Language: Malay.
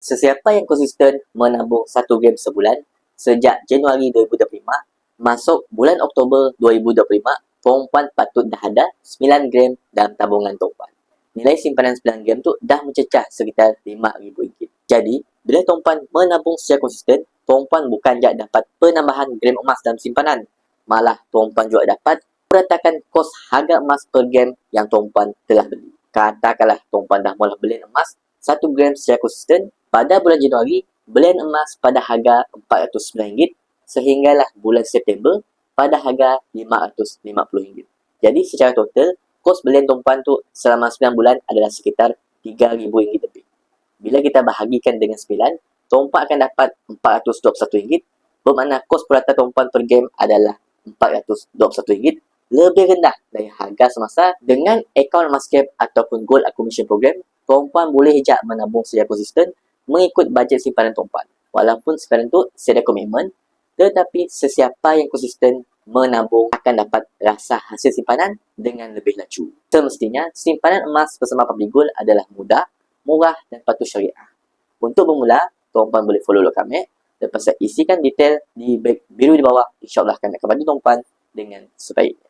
Sesiapa yang konsisten menabung 1 gram sebulan sejak Januari 2025, masuk bulan Oktober 2025, tuan-puan patut dah ada 9 gram dalam tabungan tuan-puan. Nilai simpanan 9 gram tu dah mencecah sekitar RM5,000. Jadi, bila tuan-puan menabung secara konsisten, tuan-puan bukan je dapat penambahan gram emas dalam simpanan, malah tuan-puan juga dapat meratakan kos harga emas per gram yang tuan-puan telah beli. Katakanlah tuan-puan dah mula beli emas 1 gram secara konsisten pada bulan Januari, belian emas pada harga RM409 sehinggalah bulan September pada harga RM550. Jadi secara total, kos belian tuan-puan tu selama 9 bulan adalah sekitar RM3,000 lebih. Bila kita bahagikan dengan 9, tuan-puan akan dapat RM421, bermakna kos purata tuan-puan per gram adalah RM421, lebih rendah dari harga semasa. Dengan akaun Emascap ataupun Gold Accumulation Program, tuan-puan boleh hijab menabung secara konsisten mengikut bajet simpanan tuan-puan. Walaupun simpanan tu secara komitmen, tetapi sesiapa yang konsisten menabung akan dapat rasa hasil simpanan dengan lebih laju. Semestinya, simpanan emas bersama Public Gold adalah mudah, murah dan patuh syariah. Untuk bermula, tuan-puan boleh follow kami. Lepas saya isikan detail di beg biru di bawah, insyaAllah kami akan bantu tuan-puan dengan sebaiknya.